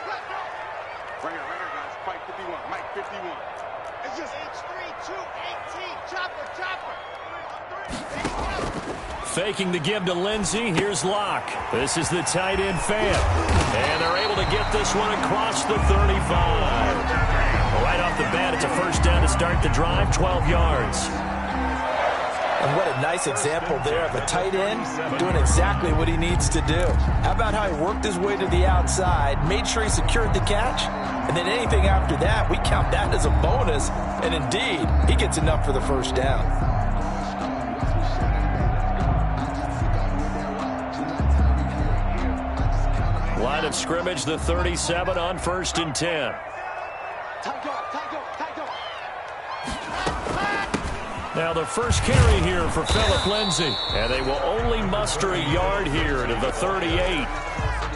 Right here, guys. Fight 51. Mike 51. It's just H3-2-18. Chopper. Faking the give to Lindsey. Here's Locke. This is the tight end fan. And they're able to get this one across the 35. Right off the bat, it's a first down to start the drive, 12 yards. And what a nice example there of a tight end doing exactly what he needs to do. How about how he worked his way to the outside, made sure he secured the catch, and then anything after that, we count that as a bonus. And indeed, he gets enough for the first down. Line of scrimmage, the 37 on 1st and 10. Now the first carry here for Phillip Lindsay. And they will only muster a yard here to the 38.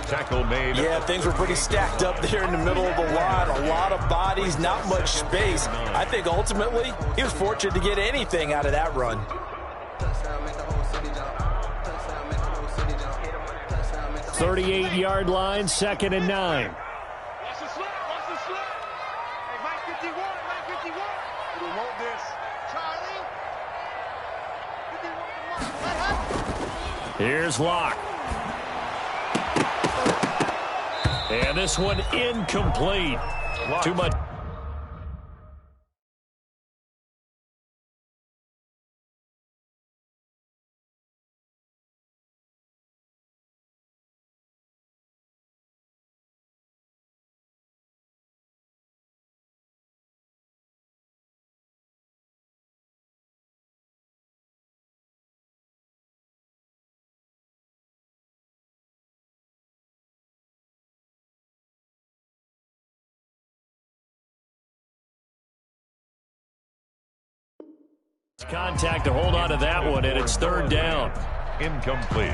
Tackle made. Yeah, things were pretty stacked up there in the middle of the line. A lot of bodies, not much space. I think ultimately he was fortunate to get anything out of that run. 38-yard line, 2nd and 9. Watch the slip. Hey, Mike 51. We want this. Charlie. Here's Locke. And this one incomplete. Too much. Contact to hold on to that one, and it's 3rd down. Incomplete.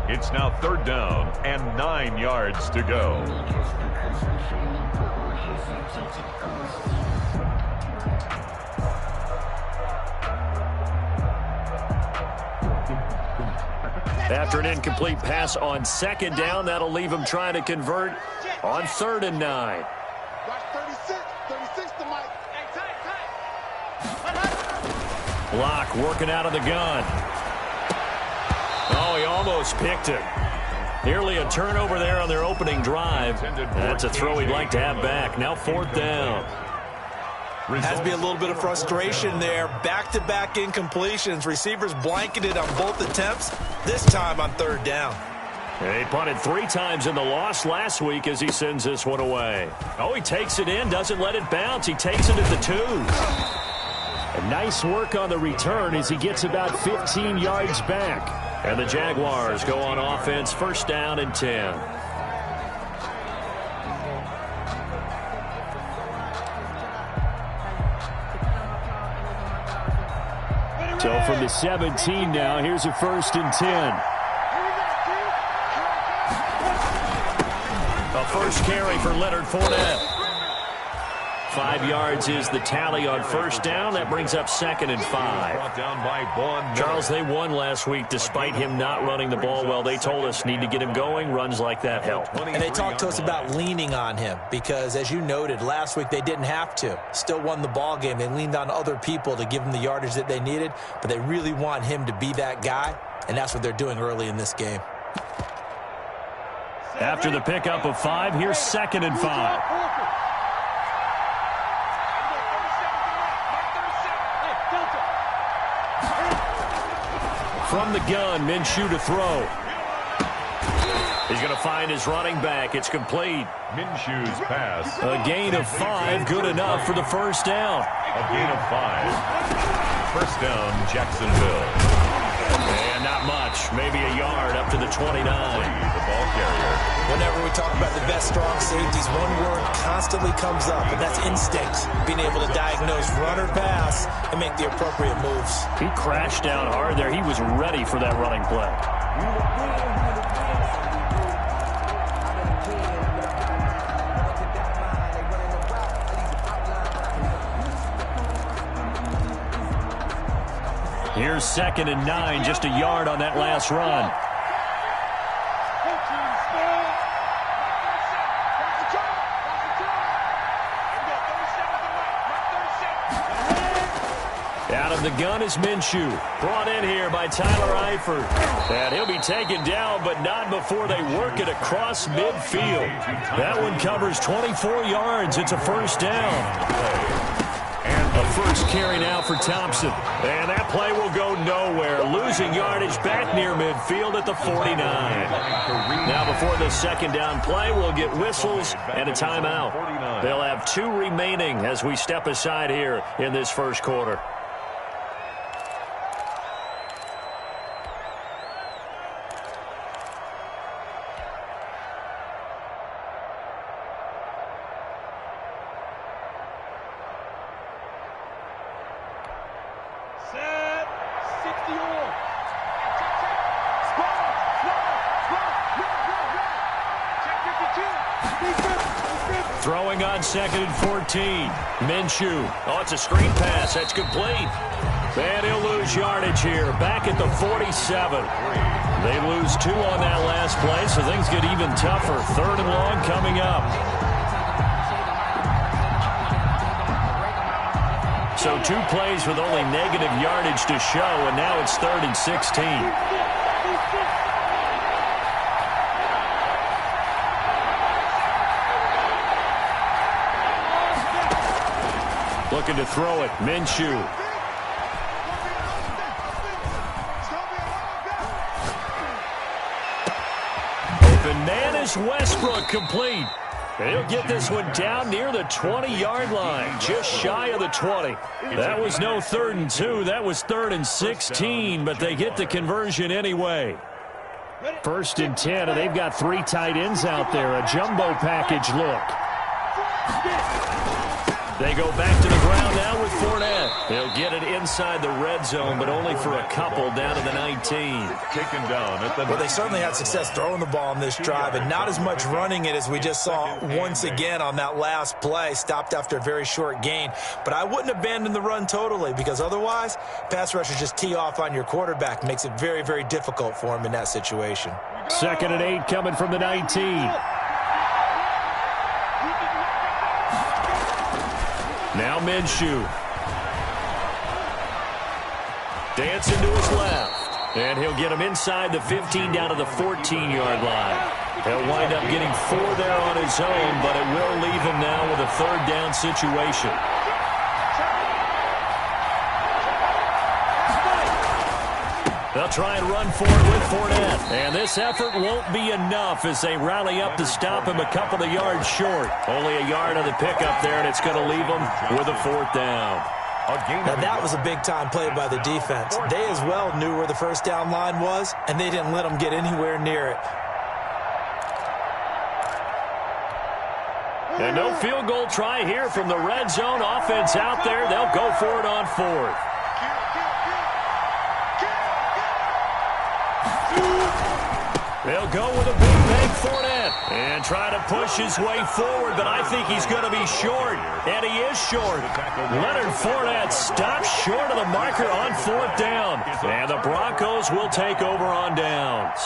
It's now 3rd down and 9 yards to go. After an incomplete pass on 2nd down, that'll leave him trying to convert on 3rd and 9. Watch 36 to Mike. Locke working out of the gun. Oh, he almost picked it. Nearly a turnover there on their opening drive. That's a throw he'd like to have back. Now 4th down. Has to be a little bit of frustration there. Back-to-back incompletions. Receivers blanketed on both attempts, this time on 3rd down. He punted 3 times in the loss last week as he sends this one away. Oh, he takes it in, doesn't let it bounce. He takes it at the 2. And nice work on the return as he gets about 15 yards back. And the Jaguars go on offense, 1st down and 10. So from the 17 now, here's a 1st and 10. A first carry for Leonard Fournette. 5 yards is the tally on 1st down. That brings up 2nd and 5. Charles, they won last week despite him not running the ball well. They told us need to get him going. Runs like that help. And they talked to us about leaning on him because, as you noted, last week they didn't have to. Still won the ball game. They leaned on other people to give them the yardage that they needed, but they really want him to be that guy, and that's what they're doing early in this game. After the pickup of 5, here's 2nd and 5. From the gun, Minshew to throw. He's going to find his running back. It's complete. Minshew's pass. A gain of 5, good enough for the 1st down. A gain of 5. 1st down, Jacksonville. And not much, maybe a yard up to the 29. The ball carrier. Whenever we talk about the best strong safeties, one word constantly comes up, and that's instinct. Being able to diagnose run or pass and make the appropriate moves. He crashed down hard there. He was ready for that running play. Here's 2nd and 9, just a yard on that last run. the gun is Minshew. Brought in here by Tyler Eifert. And he'll be taken down, but not before they work it across midfield. That one covers 24 yards. It's a first down. A first carry now for Thompson. And that play will go nowhere. Losing yardage back near midfield at the 49. Now before the second down play, we'll get whistles and a timeout. They'll have 2 remaining as we step aside here in this first quarter. Throwing on 2nd and 14. Minshew. Oh, it's a screen pass. That's complete. And he'll lose yardage here. Back at the 47. They lose 2 on that last play, so things get even tougher. 3rd and long coming up. So 2 plays with only negative yardage to show, and now it's 3rd and 16. Looking to throw it. Minshew. Open man is Westbrook, complete. He'll get this one down near the 20-yard line, just shy of the 20. That was no 3rd and 2. That was 3rd and 16, but they get the conversion anyway. 1st and 10, and they've got 3 tight ends out there. A jumbo package look. They go back to the ground now with Fournette. He'll get it inside the red zone, but only for a couple down to the 19. Taken down at the Well, they certainly had success throwing the ball on this drive, and not as much running it as we just saw once again on that last play. Stopped after a very short gain. But I wouldn't abandon the run totally, because otherwise, pass rushers just tee off on your quarterback. Makes it very, very difficult for him in that situation. 2nd and 8 coming from the 19. Now Minshew. Dancing to his left. And he'll get him inside the 15 down to the 14-yard line. He'll wind up getting 4 there on his own, but it will leave him now with a 3rd down situation. They'll try and run for it with Fournette. And this effort won't be enough as they rally up to stop him a couple of yards short. Only a yard on the pickup there, and it's going to leave him with a 4th down. Now that was a big-time play by the defense. They as well knew where the first down line was, and they didn't let them get anywhere near it. And no field goal try here from the red zone. Offense out there. They'll go for it on 4th. They'll go with a big bank Fournette and try to push his way forward, but I think he's going to be short, and he is short. Leonard Fournette stops short of the marker on 4th down, and the Broncos will take over on downs.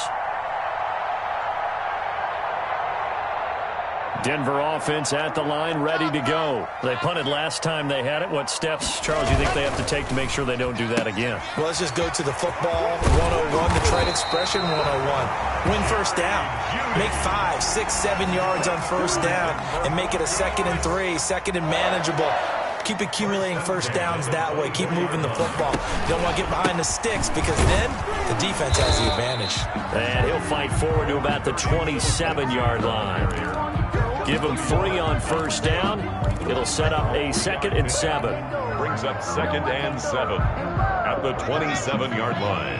Denver offense at the line, ready to go. They punted last time they had it. What steps, Charles, do you think they have to take to make sure they don't do that again? Well, let's just go to the football 101, the trade expression 101. Win first down. Make 5, 6, 7 yards on first down and make it a 2nd and 3, 2nd and manageable. Keep accumulating first downs that way. Keep moving the football. You don't want to get behind the sticks because then the defense has the advantage. And he'll fight forward to about the 27-yard line. Give him 3 on first down. It'll set up a 2nd and 7. Brings up 2nd and 7 at the 27-yard line.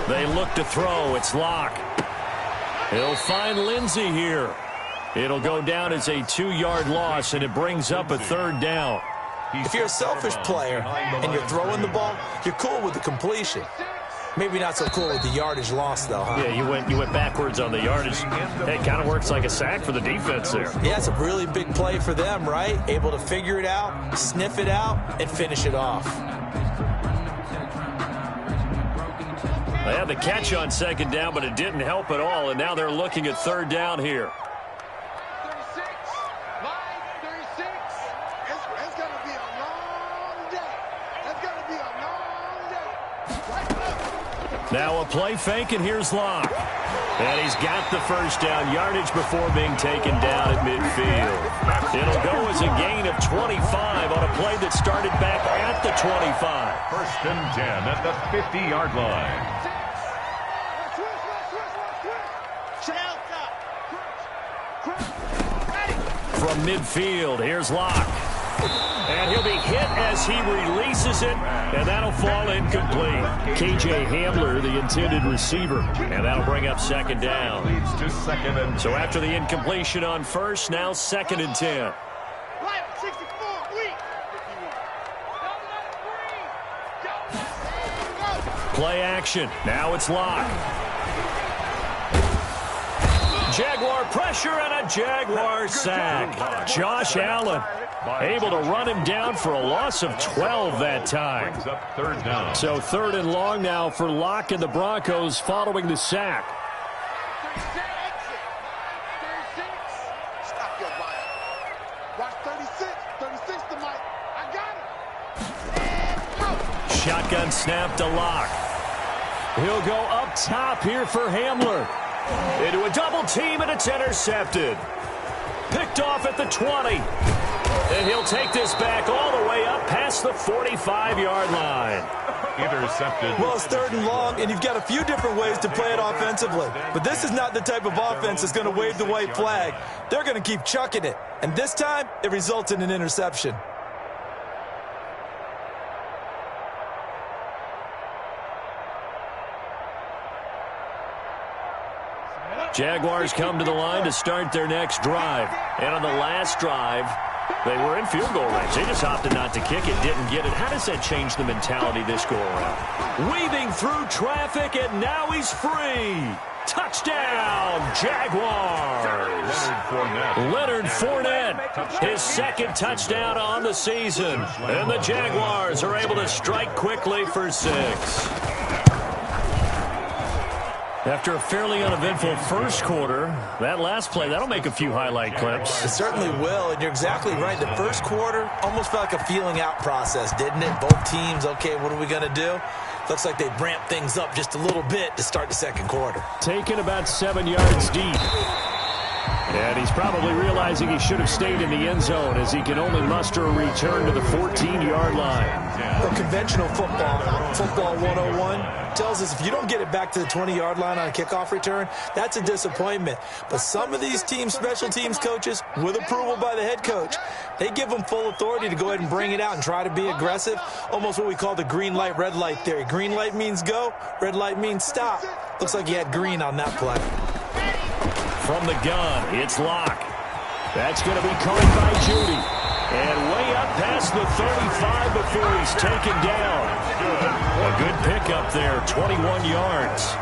They look to throw. It's Locke. He'll find Lindsey here. It'll go down as a 2-yard loss, and it brings up a 3rd down. If you're a selfish player and you're throwing the ball, you're cool with the completion. Maybe not so cool with the yardage loss, though, huh? Yeah, you went backwards on the yardage. It kind of works like a sack for the defense there. Yeah, it's a really big play for them, right? Able to figure it out, sniff it out, and finish it off. They had the catch on second down, but it didn't help at all, and now they're looking at third down here. 36, line 36. It's going to be a long day. It's going to be a long day. Now a play fake, and here's Locke. And he's got the first down yardage before being taken down at midfield. It'll go as a gain of 25 on a play that started back at the 25. First and 10 at the 50-yard line. From midfield, here's Locke. And he'll be hit as he releases it, and that'll fall incomplete. K.J. Hamler, the intended receiver, and that'll bring up second down. Leads to second and 10. So after the incompletion on first, now second and 10. Play action. Now it's Locke. Jaguar pressure and a Jaguar sack. Josh Allen able to run him down for a loss of 12 that time. Brings up third down. So third and long now for Locke and the Broncos following the sack. Stop your body. Watch 36. 36 to Mike. I got it. Shotgun snap to Locke. He'll go up top here for Hamler. Into a double team, and it's intercepted. Picked off at the 20. And he'll take this back all the way up past the 45-yard line. Intercepted. Well, it's third and long, and you've got a few different ways to play it offensively. But this is not the type of offense that's going to wave the white flag. They're going to keep chucking it. And this time, it results in an interception. Jaguars come to the line to start their next drive. And on the last drive, they were in field goal range. They just opted not to kick it, didn't get it. How does that change the mentality this go-around? Weaving through traffic, and now he's free. Touchdown, Jaguars. Leonard Fournette, his second touchdown on the season. And the Jaguars are able to strike quickly for 6. After a fairly uneventful first quarter, that last play, that'll make a few highlight clips. It certainly will, and you're exactly right. The first quarter almost felt like a feeling out process, didn't it? Both teams, okay, what are we going to do? Looks like they ramped things up just a little bit to start the second quarter. Taken about 7 yards deep. And he's probably realizing he should have stayed in the end zone as he can only muster a return to the 14-yard line. Well, conventional football 101, tells us if you don't get it back to the 20-yard line on a kickoff return, that's a disappointment. But some of these team special teams coaches, with approval by the head coach, they give them full authority to go ahead and bring it out and try to be aggressive, almost what we call the green light, red light theory. Green light means go, red light means stop. Looks like he had green on that play. From the gun, it's Locke. That's going to be caught by Judy. And way up past the 35 before he's taken down. A good pickup there, 21 yards.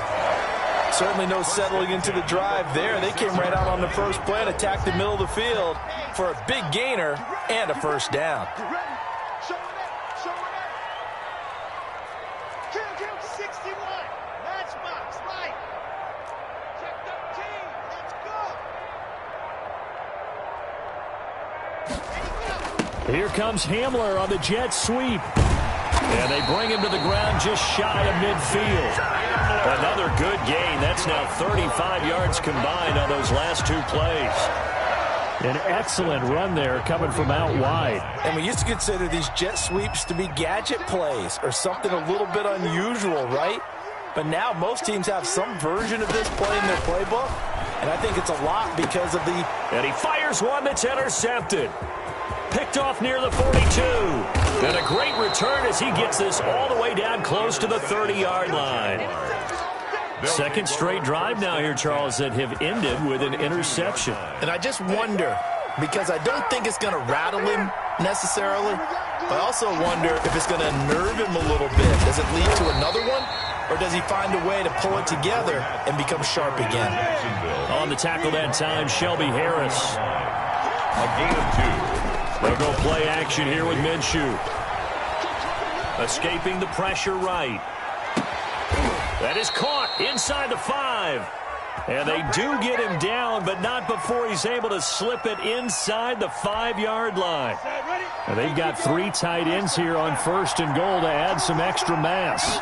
Certainly no settling into the drive there. They came right out on the first play and attacked the middle of the field for a big gainer and a first down. Here comes Hamler on the jet sweep. And they bring him to the ground just shy of midfield. Another good gain. That's now 35 yards combined on those last 2 plays. An excellent run there coming from out wide. And we used to consider these jet sweeps to be gadget plays or something a little bit unusual, right? But now most teams have some version of this play in their playbook. And I think it's a lot because of the... And he fires one that's intercepted. Picked off near the 42. And a great return as he gets this all the way down close to the 30-yard line. Second straight drive now here, Charles, that have ended with an interception. And I just wonder, because I don't think it's going to rattle him necessarily, but I also wonder if it's going to unnerve him a little bit. Does it lead to another one? Or does he find a way to pull it together and become sharp again? On the tackle that time, Shelby Harris. A gain of 2. They'll go play action here with Minshew. Escaping the pressure right. That is caught inside the 5. And they do get him down, but not before he's able to slip it inside the 5-yard line. And they've got 3 tight ends here on 1st and goal to add some extra mass.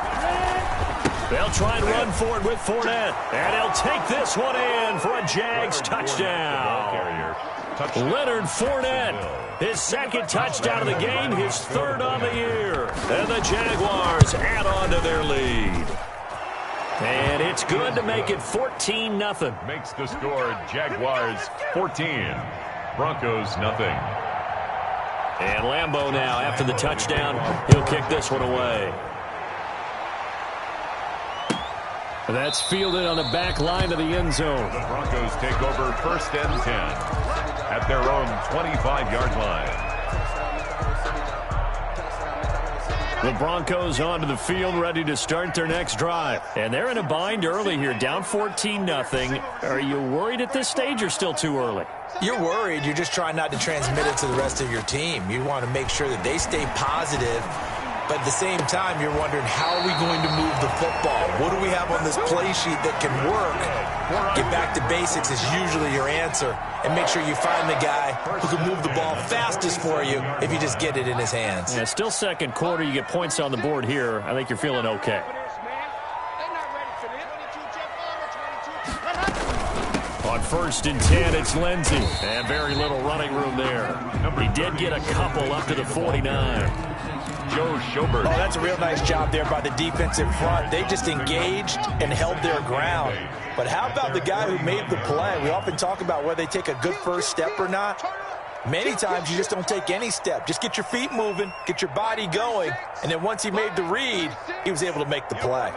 They'll try and run for it with Fournette. And he'll take this one in for a Jags touchdown. Leonard Fournette, his 2nd touchdown of the game, his 3rd on the year. And the Jaguars add on to their lead. And it's good to make it 14-0. Makes the score Jaguars 14, Broncos nothing. And Lambeau now, after the touchdown, he'll kick this one away. That's fielded on the back line of the end zone. The Broncos take over 1st and 10 at their own 25-yard line. The Broncos onto the field, ready to start their next drive. And they're in a bind early here, down 14-0. Are you worried at this stage or still too early? You're worried. You're just trying not to transmit it to the rest of your team. You want to make sure that they stay positive. But at the same time, you're wondering, how are we going to move the football? What do we have on this play sheet that can work? Get back to basics is usually your answer. And make sure you find the guy who can move the ball fastest for you if you just get it in his hands. Yeah, still 2nd quarter. You get points on the board here. I think you're feeling okay. On 1st and 10, it's Lindsey. And very little running room there. He did get a couple up to the 49. Joe Schobert. Oh, that's a real nice job there by the defensive front. They just engaged and held their ground. But how about the guy who made the play? We often talk about whether they take a good first step or not. Many times you just don't take any step. Just get your feet moving, get your body going, and then once he made the read, he was able to make the play.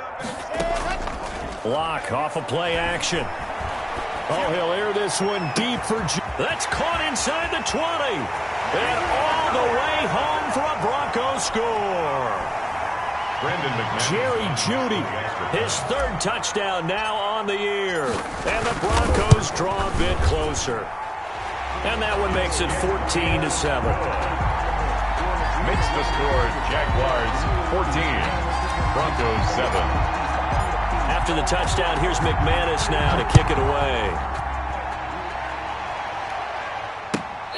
Block off of play action. Oh, he'll air this one deep for... That's caught inside the 20. And all the way home for a Broncos score. Jerry Jeudy, his 3rd touchdown now on the year. And the Broncos draw a bit closer. And that one makes it 14-7. Makes the score Jaguars 14, Broncos 7. After the touchdown, here's McManus now to kick it away.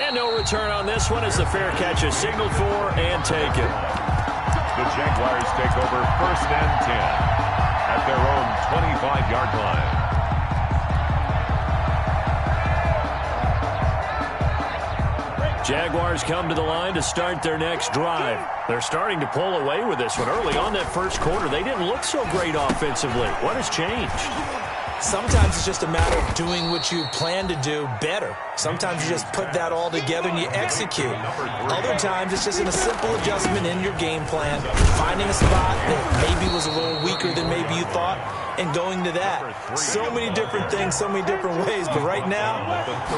And no return on this one as the fair catch is signaled for and taken. The Jaguars take over 1st and 10 at their own 25-yard line. Jaguars come to the line to start their next drive. They're starting to pull away with this one. Early on that 1st quarter, they didn't look so great offensively. What has changed? Sometimes it's just a matter of doing what you plan to do better. Sometimes you just put that all together and you execute. Other times it's just a simple adjustment in your game plan, finding a spot that maybe was a little weaker than maybe you thought, and going to that. So many different things, so many different ways, but right now,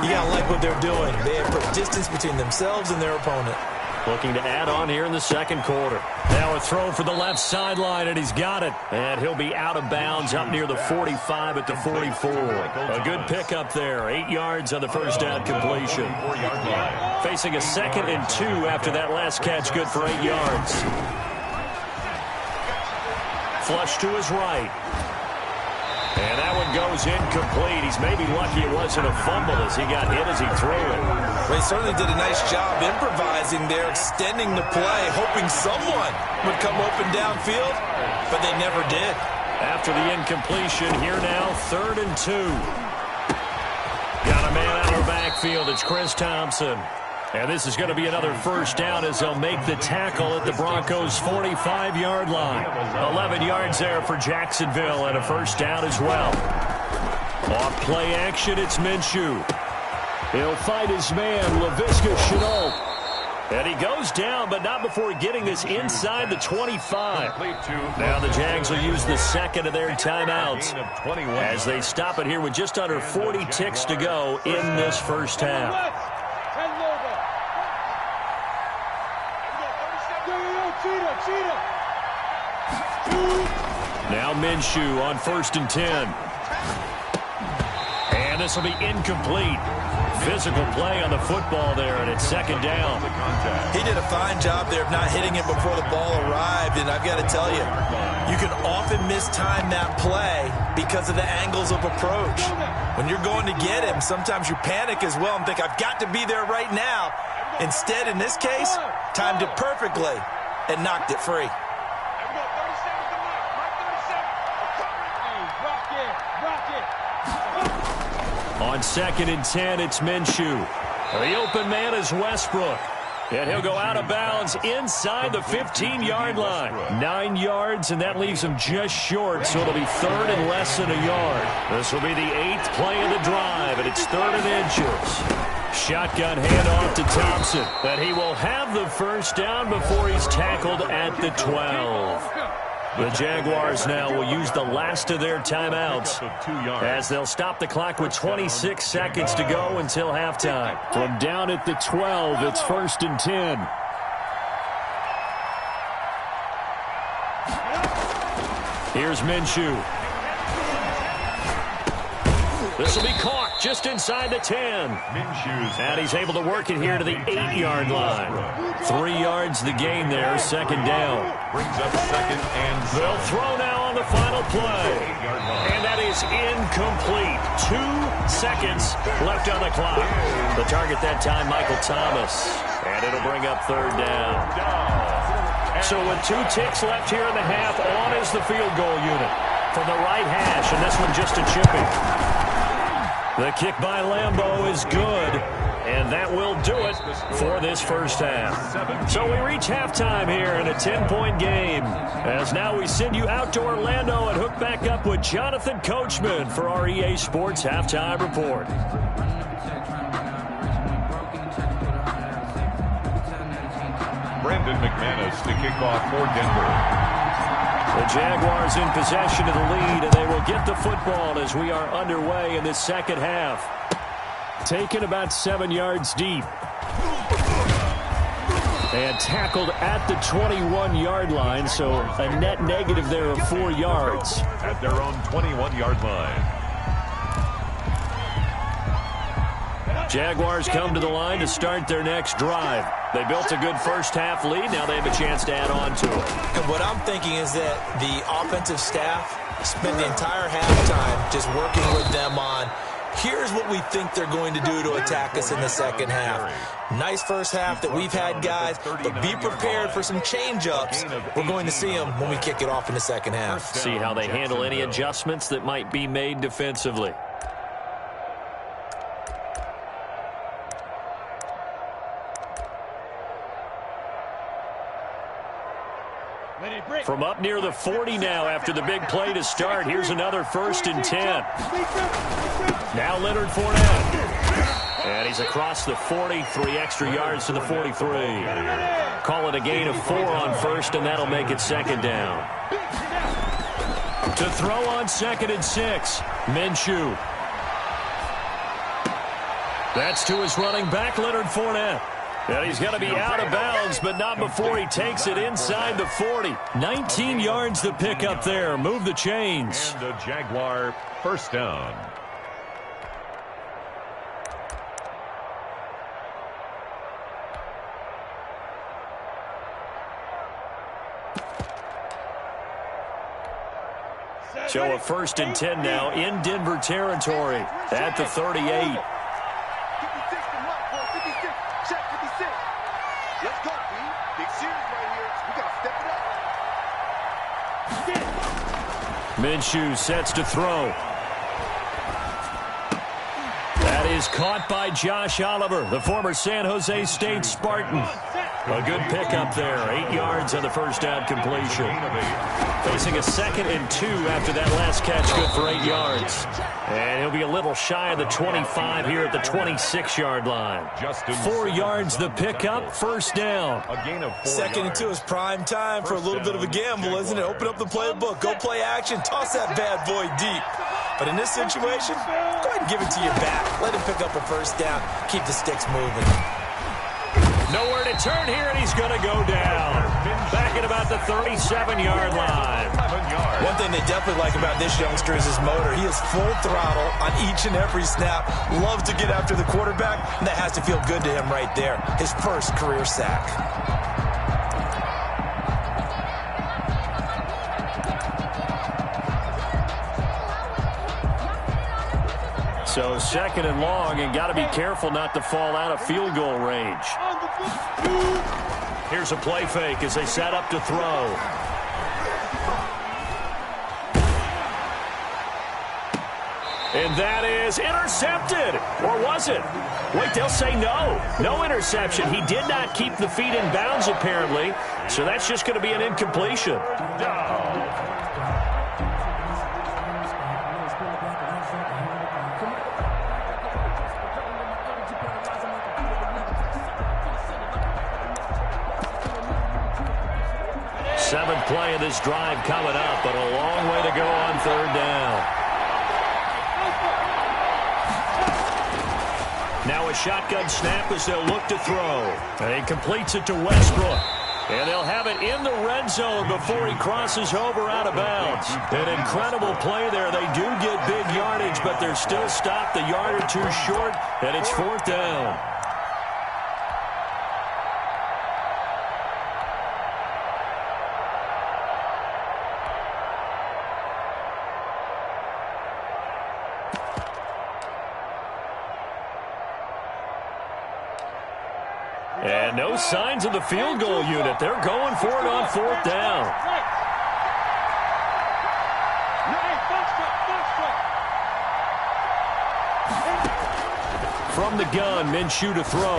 you gotta like what they're doing. They have put distance between themselves and their opponent. Looking to add on here in the 2nd quarter. Now a throw for the left sideline, and he's got it. And he'll be out of bounds up near the 45 at the 44. A good pickup there. 8 yards on the 1st down completion. Facing a 2nd and 2 after that last catch, good for 8 yards. Flush to his right. And that one goes incomplete. He's maybe lucky it wasn't a fumble as he got hit as he threw it. Well, he certainly did a nice job improvising there, extending the play, hoping someone would come open downfield, but they never did. After the incompletion, here now, 3rd and 2. Got a man out of the backfield. It's Chris Thompson. And this is going to be another 1st down as they'll make the tackle at the Broncos' 45-yard line. 11 yards there for Jacksonville and a 1st down as well. Off play action, it's Minshew. He'll fight his man, Laviska Shenault. And he goes down, but not before getting this inside the 25. Now the Jags will use the 2nd of their timeouts as they stop it here with just under 40 ticks to go in this 1st half. Now Minshew on 1st and 10. And this will be incomplete. physical play on the football there, and it's second down. He did a fine job there of not hitting it before the ball arrived, and I've got to tell you, you can often mistime that play because of the angles of approach. When you're going to get him, sometimes you panic as well and think, I've got to be there right now. Instead, in this case, timed it perfectly and knocked it free. On 2nd and 10, it's Minshew. The open man is Westbrook. And he'll go out of bounds inside the 15-yard line. 9 yards, and that leaves him just short, so it'll be 3rd and less than a yard. This will be the 8th play of the drive, and it's 3rd and inches. Shotgun handoff to Thompson, but he will have the first down before he's tackled at the 12. The Jaguars now will use the last of their timeouts as they'll stop the clock with 26 seconds to go until halftime. From down at the 12, it's 1st and 10. Here's Minshew. This will be caught just inside the 10. And he's able to work it here to the 8-yard line. 3 yards the gain there, second down. Brings up 2nd and 7. They'll throw now on the final play. And that is incomplete. 2 seconds left on the clock. The target that time, Michael Thomas. And it'll bring up 3rd down. So with 2 ticks left here in the half, on is the field goal unit from the right hash, and this one just a chipping. The kick by Lambeau is good, and that will do it for this first half. So we reach halftime here in a 10-point game, as now we send you out to Orlando and hook back up with Jonathan Coachman for our EA Sports Halftime Report. Brandon McManus to kick off for Denver. The Jaguars in possession of the lead, and they will get the football as we are underway in this second half. Taken about 7 yards deep. And tackled at the 21-yard line, so a net negative there of 4 yards. At their own 21-yard line. Jaguars come to the line to start their next drive. They built a good first-half lead. Now they have a chance to add on to it. And what I'm thinking is that the offensive staff spent the entire halftime just working with them on, here's what we think they're going to do to attack us in the second half. Nice first half that we've had, guys, but be prepared for some change-ups. We're going to see them when we kick it off in the second half. See how they handle any adjustments that might be made defensively. From up near the 40 now after the big play to start. Here's another 1st and 10. Now Leonard Fournette. And he's across the 40, 3 extra yards to the 43. Call it a gain of 4 on first, and that'll make it second down. To throw on 2nd and 6, Minshew. That's to his running back, Leonard Fournette. And he's going to be out of bounds, but not before he takes it inside the 40. 19 yards to pick up there. Move the chains. And a Jaguar first down. So a 1st and 10 now in Denver territory at the 38. Let's go, B. Big series right here. We got to step it up. Minshew sets to throw. That is caught by Josh Oliver, the former San Jose State Spartan. A good pickup there. 8 yards on the first down completion. Facing a 2nd and 2 after that last catch, good for 8 yards. And he'll be a little shy of the 25 here at the 26-yard line. 4 yards the pickup, first down. A gain of 4 2nd and 2 is prime time for a little bit of a gamble, isn't it? Open up the playbook, go play action, toss that bad boy deep. But in this situation, go ahead and give it to your back. Let him pick up a first down, keep the sticks moving. Nowhere to turn here, and he's going to go down. Back at about about the 37-yard line. One thing they definitely like about this youngster is his motor. He is full throttle on each and every snap. Loves to get after the quarterback, and that has to feel good to him right there. His first career sack. So 2nd and long, and got to be careful not to fall out of field goal range. Here's a play fake as they set up to throw. And that is intercepted. Or was it? Wait, they'll say no. No interception. He did not keep the feet in bounds, apparently. So that's just going to be an incompletion. Seventh play of this drive coming up, but a long way to go on 3rd down. Now a shotgun snap as they'll look to throw. And he completes it to Westbrook. And they'll have it in the red zone before he crosses over out of bounds. An incredible play there. They do get big yardage, but they're still stopped a yard or two short, and it's 4th down. And no signs of the field goal unit. They're going for it on 4th down. From the gun, Minshew to throw.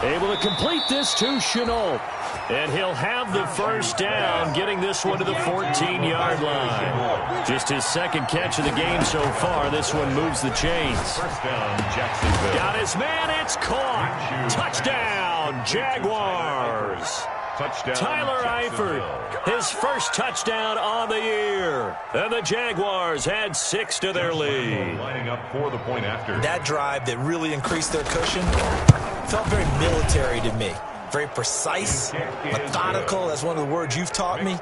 Able to complete this to Chenault. And he'll have the 1st down, getting this one to the 14-yard line. Just his 2nd catch of the game so far. This one moves the chains. 1st down, Jacksonville. Got his man. It's caught. Touchdown, Jaguars. Touchdown, Tyler Eifert, his first touchdown on the year. And the Jaguars had 6 to their lead. Lining up for the point after. That drive that really increased their cushion felt very military to me. Very precise, methodical, that's one of the words you've taught me,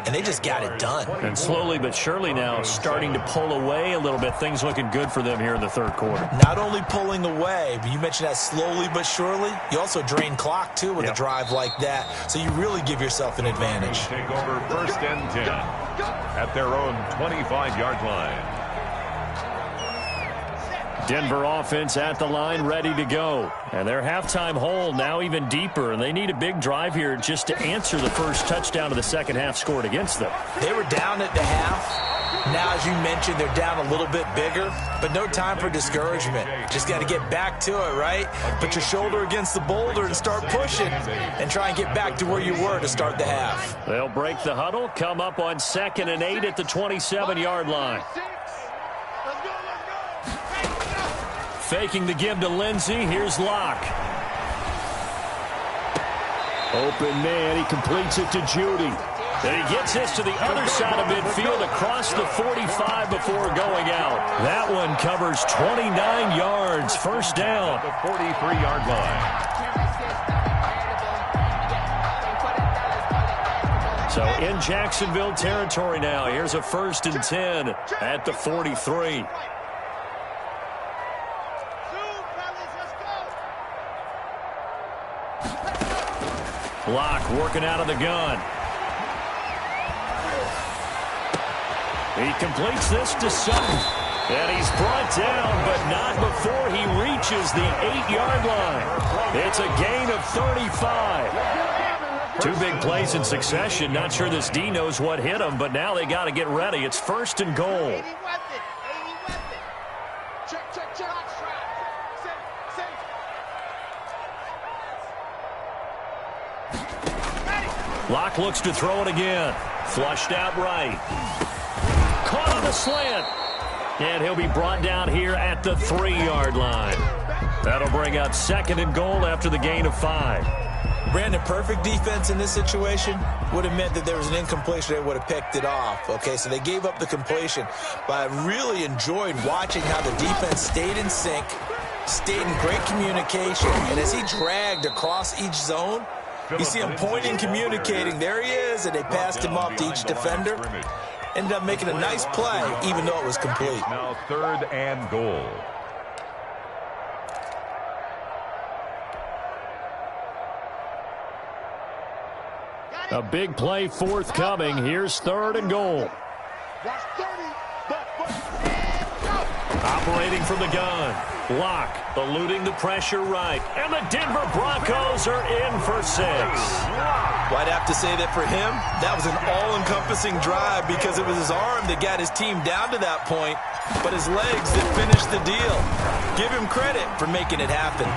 and they just got it done. And slowly but surely now starting to pull away a little bit. Things looking good for them here in the 3rd quarter. Not only pulling away, but you mentioned that slowly but surely. You also drain clock, too, with a drive like that, so you really give yourself an advantage. Take over 1st and 10 at their own 25-yard line. Denver offense at the line, ready to go. And their halftime hole now even deeper, and they need a big drive here just to answer the first touchdown of the 2nd half scored against them. They were down at the half. Now, as you mentioned, they're down a little bit bigger, but no time for discouragement. Just got to get back to it, right? Put your shoulder against the boulder and start pushing and try and get back to where you were to start the half. They'll break the huddle, come up on 2nd and 8 at the 27-yard line. Faking the give to Lindsey. Here's Locke. Open man. He completes it to Judy. And he gets this to the other side of midfield across the 45 before going out. That one covers 29 yards. 1st down. The 43-yard line. So in Jacksonville territory now. Here's a 1st and 10 at the 43. Locke working out of the gun. He completes this to Sutton. And he's brought down, but not before he reaches the 8-yard line. It's a gain of 35. 2 big plays in succession. Not sure this D knows what hit him, but now they got to get ready. It's 1st and goal. Locke looks to throw it again. Flushed out right. Caught on the slant. And he'll be brought down here at the 3-yard line. That'll bring up 2nd and goal after the gain of 5. Brandon, perfect defense in this situation would have meant that there was an incompletion. They would have picked it off. Okay, so they gave up the completion. But I really enjoyed watching how the defense stayed in sync, stayed in great communication. And as he dragged across each zone, You see him pointing, communicating. There he is, and they passed him off to each defender. Ended up making a nice play, even though it was complete. Now 3rd and goal. A big play forthcoming. Here's 3rd and goal. Operating from the gun. Block, eluding the pressure right. And the Denver Broncos are in for 6. Well, I'd have to say that for him, that was an all-encompassing drive because it was his arm that got his team down to that point, but his legs that finished the deal. Give him credit for making it happen.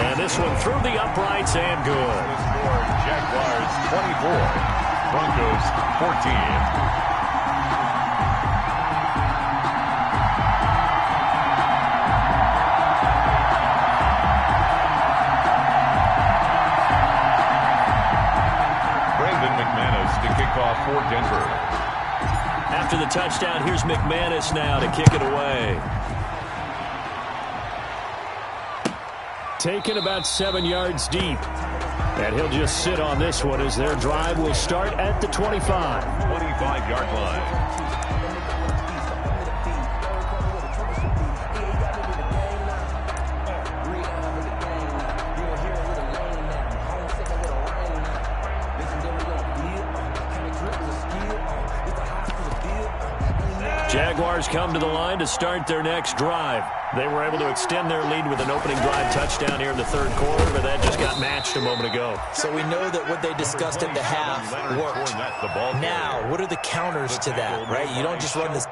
And this one through the uprights and good. Jaguars 24, Broncos 14. To kick off for Denver. After the touchdown, here's McManus now to kick it away. Taken about 7 yards deep. And he'll just sit on this one as their drive will start at the 25. 25-yard line. Jaguars come to the line to start their next drive. They were able to extend their lead with an opening drive touchdown here in the 3rd quarter, but that just got matched a moment ago. So we know that what they discussed at the half worked. Now, what are the counters to that, right? You don't just run this.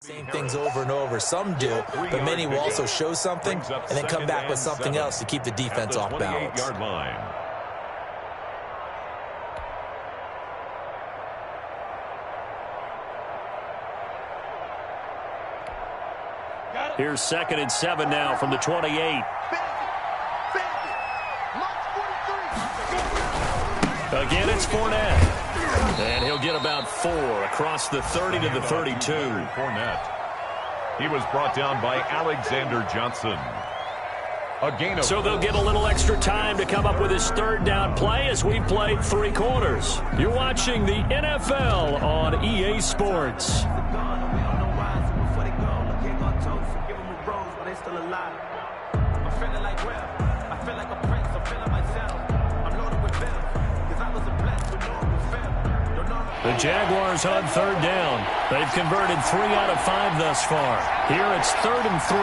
Same things over and over. Some do, but many will also show something and then come back with something else to keep the defense off balance. 28-yard line. Here's 2nd and 7 now from the 28. Again, it's Fournette. And he'll get about 4 across the 30 to the 32. Fournette. He was brought down by Alexander Johnson. A gain of so they'll get a little extra time to come up with his 3rd down play as we played 3 quarters. You're watching the NFL on EA Sports. The Jaguars on 3rd down. They've converted 3 out of 5 thus far. Here it's 3rd and 3.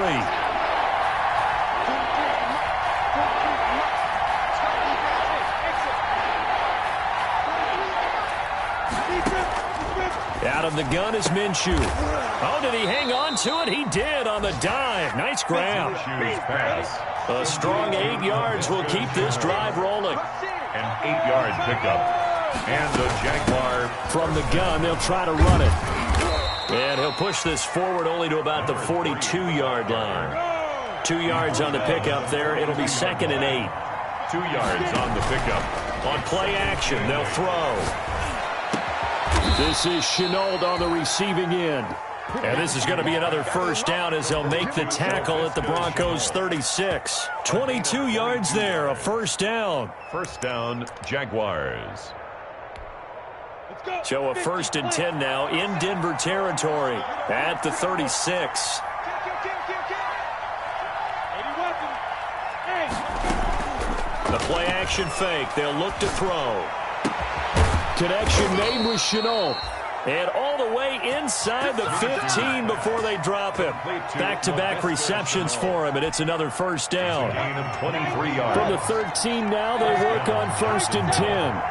Out of the gun is Minshew. Oh, did he hang on to it? He did on the dive. Nice grab. A strong 8 yards will keep this drive rolling. An 8-yard pickup. And the Jaguar. From the gun, they'll try to run it. And he'll push this forward only to about the 42-yard line. 2 yards on the pickup there. It'll be 2nd and 8. 2 yards on the pickup. On play action, they'll throw. This is Shenault on the receiving end. And this is going to be another 1st down as they'll make the tackle at the Broncos' 36. 22 yards there, a 1st down. 1st down, Jaguars. So a 1st and 10 now in Denver territory at the 36. The play action fake. They'll look to throw. Connection made with Shenault. And all the way inside the 15 before they drop him. Back-to-back receptions for him, and it's another 1st down. Gain of 23 yards. From the 13 now, they work on 1st and 10.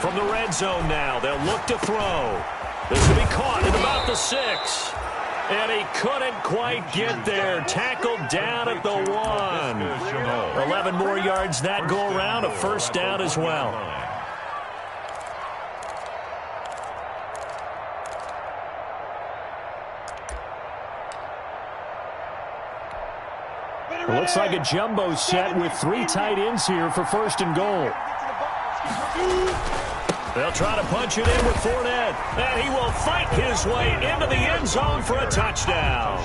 From the red zone now, they'll look to throw. This will be caught at about the 6. And he couldn't quite get there. Tackled down at the 1. 11 more yards that go around. A first down as well. It looks like a jumbo set with 3 tight ends here for first and goal. They'll try to punch it in with Fournette. And he will fight his way into the end zone for a touchdown.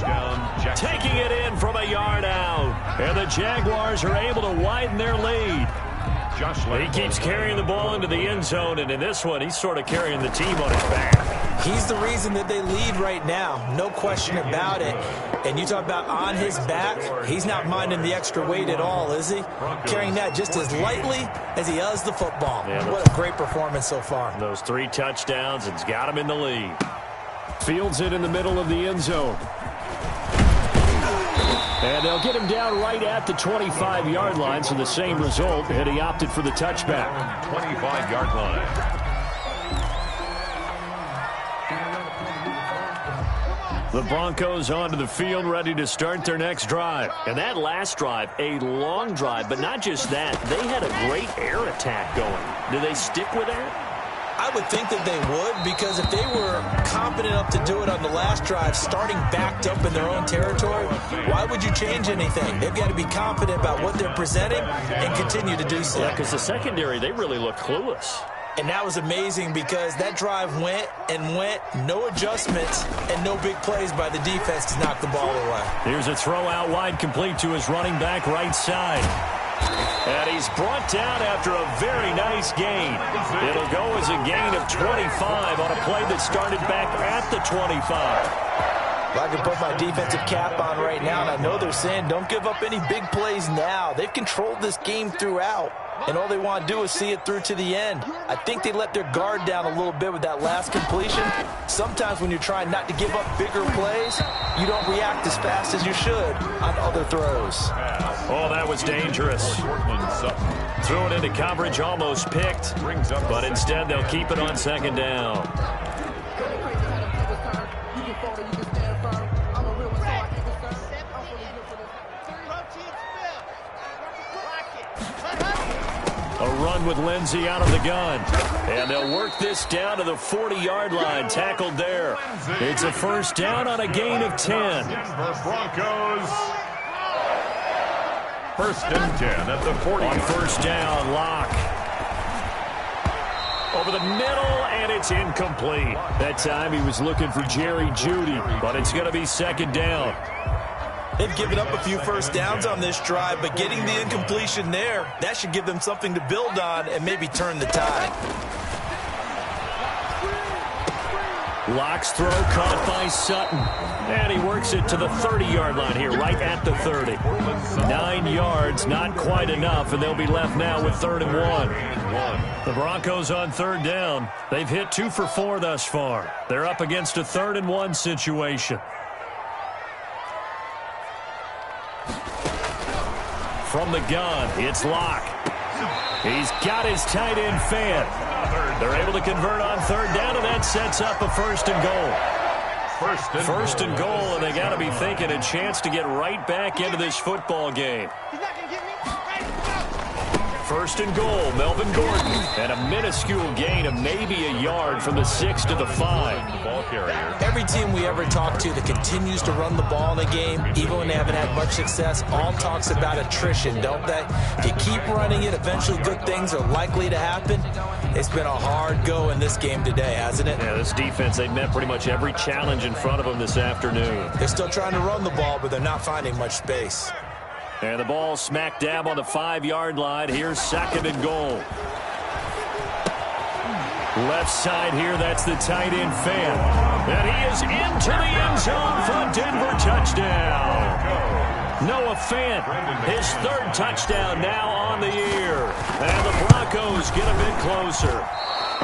Taking it in from a yard out. And the Jaguars are able to widen their lead. He keeps carrying the ball into the end zone, and in this one, he's sort of carrying the team on his back. He's the reason that they lead right now. No question about it. And you talk about on his back, he's not minding the extra weight at all, is he? Carrying that just as lightly as he does the football. Yeah, what a great performance so far. Those 3 touchdowns, it's got him in the lead. Fields it in the middle of the end zone. And they'll get him down right at the 25-yard line, so the same result, and he opted for the touchback. 25-yard line. The Broncos onto the field, ready to start their next drive. And that last drive, a long drive, but not just that. They had a great air attack going. Do they stick with that? I would think that they would, because if they were confident enough to do it on the last drive, starting backed up in their own territory, why would you change anything? They've got to be confident about what they're presenting and continue to do so. Yeah, because the secondary, they really look clueless. And that was amazing because that drive went and went, no adjustments and no big plays by the defense to knock the ball away. Here's a throw out wide, complete to his running back right side. And he's brought down after a very nice gain. It'll go as a gain of 25 on a play that started back at the 25. Well, I can put my defensive cap on right now, and I know they're saying don't give up any big plays now. They've controlled this game throughout, and all they want to do is see it through to the end. I think they let their guard down a little bit with that last completion. Sometimes when you're trying not to give up bigger plays, you don't react as fast as you should on other throws. Oh, that was dangerous. Threw it into coverage, almost picked, but instead they'll keep it on second down. A run with Lindsey out of the gun. And they'll work this down to the 40-yard line. Tackled there. It's a first down on a gain of 10. Denver Broncos. First and 10 at the 40. On first down, Locke. Over the middle, and it's incomplete. That time he was looking for Jerry Jeudy, but it's going to be second down. They've given up a few first downs on this drive, but getting the incompletion there, that should give them something to build on and maybe turn the tide. Locke's throw caught by Sutton. And he works it to the 30-yard line here, right at the 30. 9 yards, not quite enough, and they'll be left now with 3rd and 1. The Broncos on 3rd down. They've hit 2 for 4 thus far. They're up against a 3rd and 1 situation. From the gun, it's Locke. He's got his tight end fan. They're able to convert on 3rd down, and that sets up a 1st and goal. First and goal, and they got to be thinking a chance to get right back into this football game. 1st and goal, Melvin Gordon. And a minuscule gain of maybe a yard from the 6 to the 5. Ball carrier. Every team we ever talk to that continues to run the ball in a game, even when they haven't had much success, all talks about attrition, don't they? If you keep running it, eventually good things are likely to happen. It's been a hard go in this game today, hasn't it? Yeah, this defense, they've met pretty much every challenge in front of them this afternoon. They're still trying to run the ball, but they're not finding much space. And the ball smack dab on the 5-yard line. Here's 2nd and goal. Left side here, that's the tight end fan. And he is into the end zone for a Denver touchdown. Noah Fant, his 3rd touchdown now on the year. And the Broncos get a bit closer.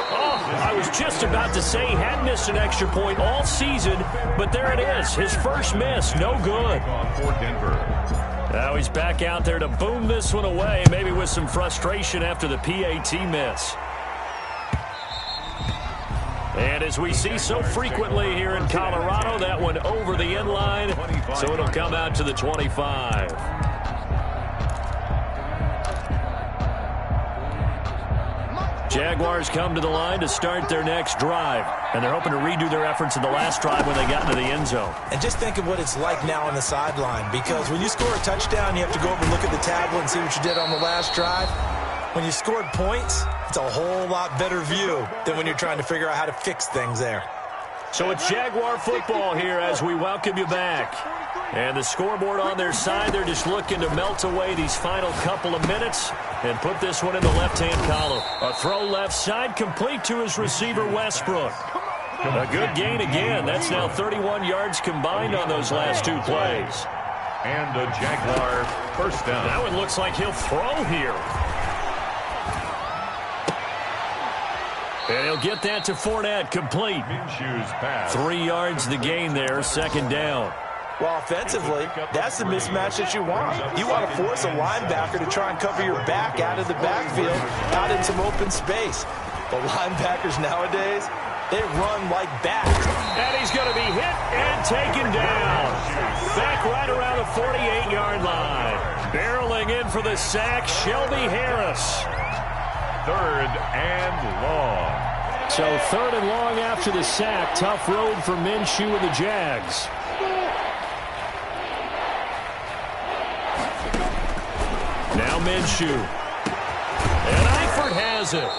Oh, I was just about to say he hadn't missed an extra point all season, but there it is. His first miss, no good. For Denver. Now he's back out there to boom this one away, maybe with some frustration after the PAT miss. And as we see so frequently here in Colorado, that one over the end line, so it'll come out to the 25. Jaguars come to the line to start their next drive, and they're hoping to redo their efforts in the last drive when they got into the end zone. And just think of what it's like now on the sideline, because when you score a touchdown, you have to go over and look at the tablet and see what you did on the last drive. When you scored points, it's a whole lot better view than when you're trying to figure out how to fix things there. So it's Jaguar football here as we welcome you back. And the scoreboard on their side, they're just looking to melt away these final couple of minutes and put this one in the left-hand column. A throw left side, complete to his receiver, Westbrook. A good gain again. That's now 31 yards combined on those last two plays. And a Jaguar first down. That one looks like he'll throw here. And he'll get that to Fournette, complete. 3 yards the gain there, second down. Well, offensively, that's the mismatch that you want. You want to force a linebacker to try and cover your back out of the backfield, out in some open space. The linebackers nowadays, they run like bats. And he's going to be hit and taken down. Back right around the 48-yard line. Barreling in for the sack, Shelby Harris. 3rd and long. So 3rd and long after the sack. Tough road for Minshew and the Jags. Now Minshew. And Eifert has it.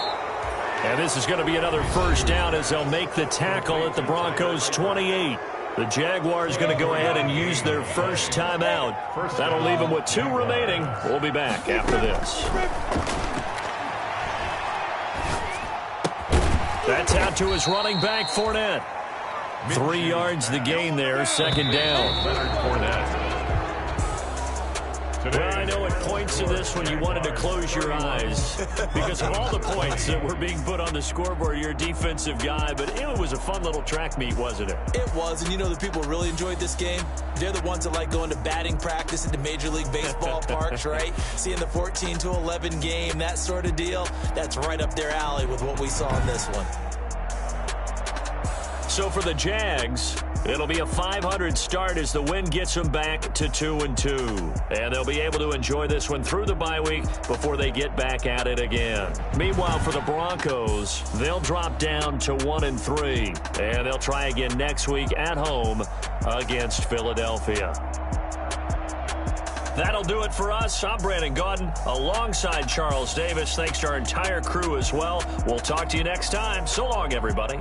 And this is going to be another first down as they'll make the tackle at the Broncos' 28. The Jaguars going to go ahead and use their first timeout. That'll leave them with 2 remaining. We'll be back after this. That's out to his running back, Fournette. 3 yards the gain there, second down. Well, I know at points in this when you wanted to close your eyes because of all the points that were being put on the scoreboard. You're a defensive guy, but it was a fun little track meet, wasn't it? It was, and you know the people really enjoyed this game? They're the ones that like going to batting practice at the Major League Baseball parks, right? Seeing the 14-11 game, that sort of deal, that's right up their alley with what we saw in this one. So for the Jags, it'll be a 500 start as the win gets them back to 2-2. And they'll be able to enjoy this one through the bye week before they get back at it again. Meanwhile, for the Broncos, they'll drop down to 1-3. And they'll try again next week at home against Philadelphia. That'll do it for us. I'm Brandon Gaudin alongside Charles Davis. Thanks to our entire crew as well. We'll talk to you next time. So long, everybody.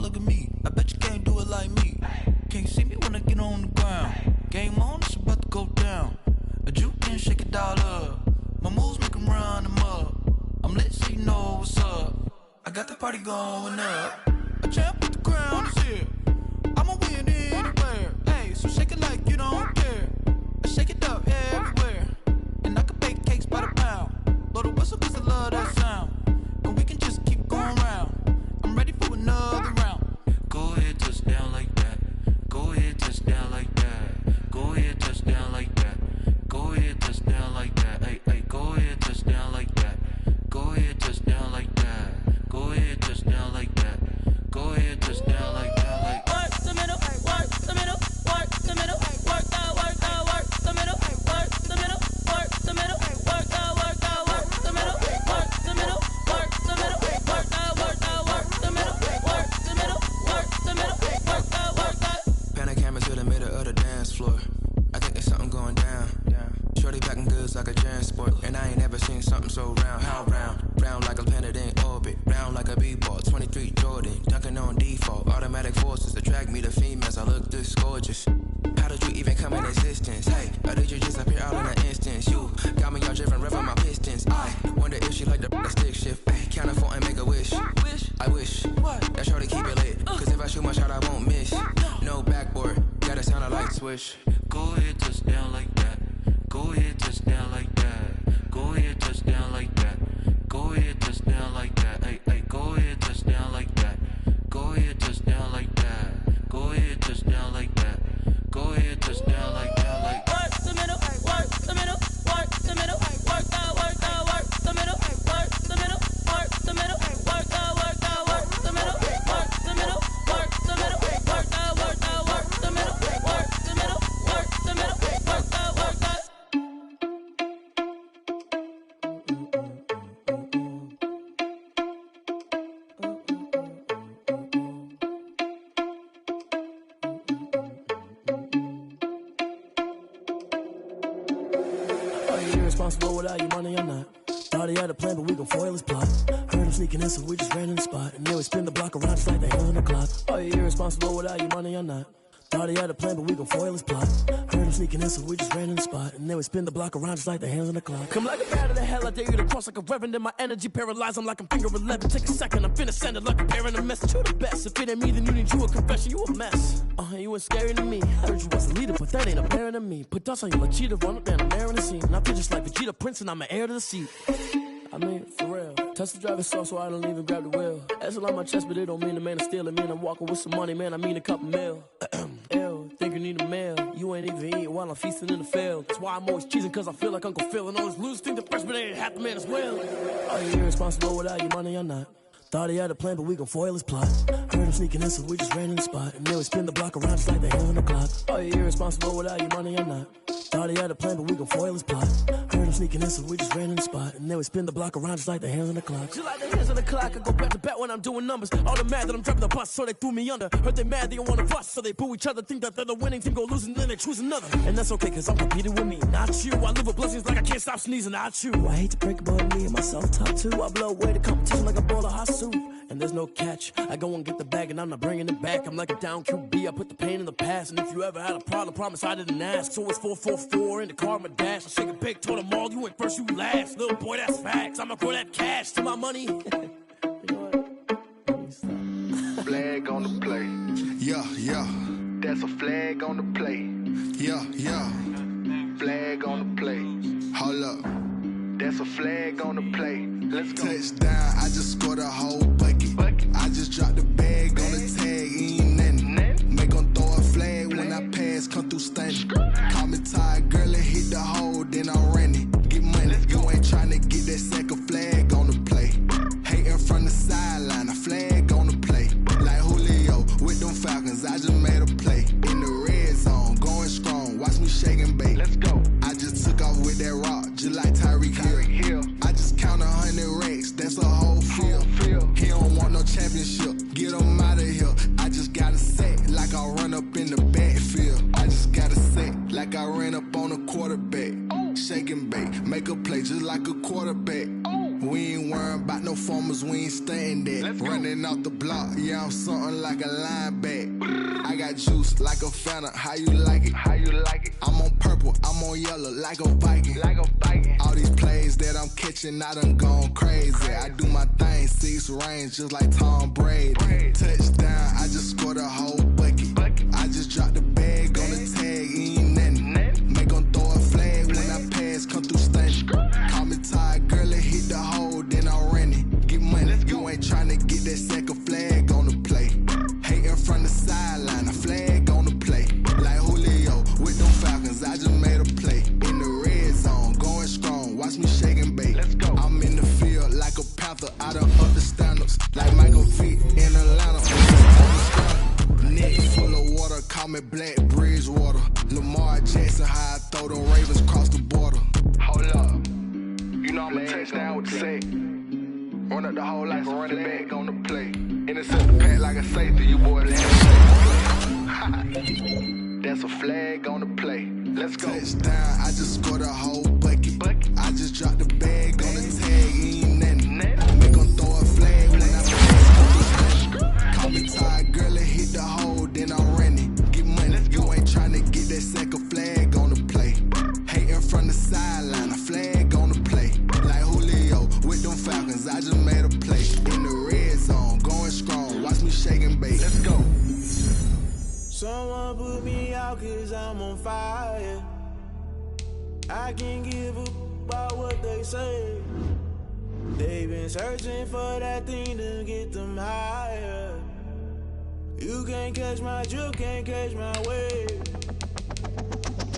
look at me. I bet you can't do it like me. Can't see me when I get on the ground. Game on, it's about to go down. A juke and shake it all up. My moves make them run them up. I'm lit so you know what's up. I got the party going up. A champ with the crown is here. I'ma win anywhere. Hey, so shake it like you don't care. I shake it up everywhere. And I can bake cakes by the pound. Blow the whistle cause I love that sound. And we can just keep going round. I'm ready for another round. Go ahead, touch down like that. Go ahead, touch down like that. Go ahead, touch down like that. Go ahead, touch down like that. Hey, hey, go ahead, touch down like that. Go ahead, touch down like that. Go ahead, touch down like that. Go ahead, touch down like that. Like work the middle, work the middle, work the middle, work out, work out, work the middle, work the middle, work the middle, work out, work out, work the middle, work the middle, work the middle, work out, work out, work the middle, work the middle, work the middle, work out, work out. Pan a camera to the middle of the dance floor. I think there's something going down. Shorty packing goods like a transport, and I ain't never seen something so round. How round? Round like a planet in orbit, round like a b-ball. 23 Jordan, dunking on default. Automatic forces attract me to females. I look this gorgeous. How did you even come in existence? Hey, or did you just appear out in an instance? You got me all driven, revving my pistons. I wonder if she like the stick shift. Hey, count it 4 and make a wish. I wish that shorty keep it lit, cause if I shoot my shot, I won't miss. No backboard, gotta sound a light switch. Go ahead, touch down like that. Go ahead, touch down like that. Go ahead, touch down like that. Go ahead, touch down like that. Hey, hey, go ahead, touch down like that. Go ahead, touch down like that. Go ahead, touch down like that. Go ahead, touch down like that. Like work the middle, work the middle, work the middle, work out, work out, work the middle, work the middle, work the middle, work out, work out, work the middle, work the middle, work the middle, work out, work out, work the middle, work the middle, work the middle, work out, work out. Responsible without your money or not. Thought he had a plan, but we gon' foil his plot. Heard him sneaking in, so we just ran in the spot. And then we spin the block around just like the hands on the clock. Are you irresponsible without your money or not? Thought he had a plan, but we gon' foil his plot. Heard him sneaking in, so we just ran in the spot. And then we spin the block around just like the hands on the clock. Come like a bat of the hell, I dare you to cross like a reverend. And my energy paralyzed, I'm like I'm finger 11. Take a second, I'm finna send it like a parent a message. You the best, if it ain't me, then you need you a confession. You a mess, you ain't scary to me. I heard you was a leader, but that ain't apparent to me. Put dust on you like cheetah, run up and I'm there in the scene. And I feel just like Vegeta Prince and I'm an heir to the seat. I mean, for real. Touch the driver's sauce so I don't even grab the wheel. That's on my chest, but it don't mean the man is stealing. Man, I'm walking with some money, man, I mean a couple mil. Ew, think you need a meal. You ain't even eating while I'm feasting in the field. That's why I'm always cheesing, cause I feel like Uncle Phil. And all those losers think the freshman ain't half the man as well. Are you irresponsible without your money or not? Thought he had a plan, but we gon' foil his plot. Heard him sneaking in, so we just ran in the spot. And then we spin the block around just like the hands on the clock. Are you irresponsible without your money or not? Thought he had a plan, but we gon' foil his plot. Heard him sneaking in, so we just ran in the spot. And then we spin the block around just like the hands on the clock. Just like the hands on the clock, I go back to back when I'm doing numbers. All the mad that I'm driving the bus, so they threw me under. Heard they mad, they don't wanna bust, so they boo each other. Think that they're the winning team, go losing, then they choose another. And that's okay, cause I'm competing with me, not you. I live with blessings like I can't stop sneezing, not you. I hate to break it, but me and myself top two. I blow away the competition like a bowl of hot soup. And there's no catch, I go and get the bag and I'm not bringing it back. I'm like a down QB, I put the pain in the past. And if you ever had a problem, promise I didn't ask. So it's 444 in the car, my dash. I shake a big, told them all, you ain't first, you last. Little boy, that's facts, I'ma grow that cash to my money. You know what? Flag on the play. Yeah, yeah. That's a flag on the play. Yeah, yeah. Flag on the play. Hold up. That's a flag on the play. Let's go. Touchdown, I just scored a whole bucket. I just dropped the bag on the tag, ain't nothing. Make 'em throw a flag when I pass, come through stunning. Call me tired, girl, and hit the hole, then I'm running. Get money, you ain't tryna get that second flag on the play. Hating from the sideline, a flag on the play. Like Julio with them Falcons, I just made a play. In the red zone, going strong, watch me shake and bake. Let's go. I just took off with that rock, just like Tyreek Hill. I just count 100 racks, that's a whole field. He don't want no championship, get him out of here. I just gotta set like I run up in the backfield. I just gotta set like I ran up on a quarterback. Shake and bake, make a play just like a quarterback. We ain't worrying about no performers, we ain't staying there. Running off the block, yeah, I'm something like a linebacker. I got juice like a Fanta, how you like it? How you like it? I'm on purple, I'm on yellow, like a Viking. Like a Viking. All these plays that I'm catching, I done gone crazy. I do my thing, 6 range, just like Tom Brady. Touchdown, I just scored a whole bucket. I just dropped the bag on the tag, ain't nothing. Make 'em throw a flag when I pass, come through stunning. Call me tired, girl, it hit the hole, then I ran it. Get money, you ain't tryna get that second flag on the play. Hating from the sideline, a flag on the play. Like Julio with them Falcons, I just made a play. In the red zone, going strong, watch me shake and bake. I'm in the field like a panther, I done up the standards. Like Michael Vick in Atlanta. Neck full of water, call me Black Bridgewater. Lamar Jackson, how I throw them Ravens across the border. Hold up, you know I'm a touchdown with the sack. Run up the whole life, running back on the play. Intercept pack like a safety, you boy let That's a flag on the play. Let's go. Touchdown, I just scored a whole bucket. I just dropped the bag on the tag, ain't nothing. Make 'em throw a flag when I pass. Call me tired, girl, it hit the hole, then I ran it. Get money, you ain't tryna get that second flag on the play. Hating from the sideline, a flag on the play. Like Julio with them Falcons, I just made a play. In the red zone, going strong, watch me shake and bake. Let's go. Someone put me out 'cause I'm on fire. I can't give up about what they say. They've been searching for that thing to get them higher. You can't catch my drift, can't catch my wave.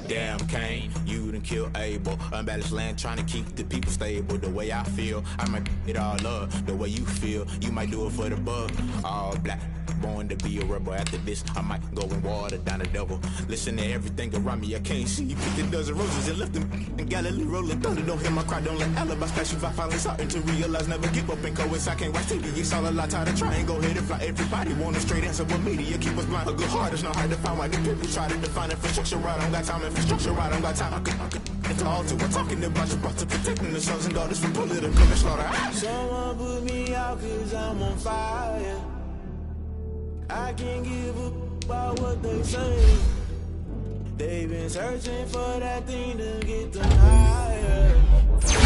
Damn Kane, you done killed Abel. Unbalanced land trying to keep the people stable. The way I feel, I might it all up. The way you feel, you might do it for the bug. All black, born to be a rebel. After this, I might go and water down the devil. Listen to everything around me, I can't see. Picked a dozen roses and left them in Galilee rolling thunder. Don't hear my cry, don't let alibis pass you. I finally starting to realize, never give up and coincide. I can't watch TV, it's all a lot. Tired of trying, go ahead and fly. Everybody want a straight answer, but media keep us blind. A good heart is not hard to find. Why the people try to define infrastructure right? I don't got time, infrastructure right, I don't got time. I could it's all to we're talking about you, about to protecting the sons and daughters from political slaughter. Someone put me out 'cause I'm on fire. I can't give up about what they say. They've been searching for that thing to get them higher. You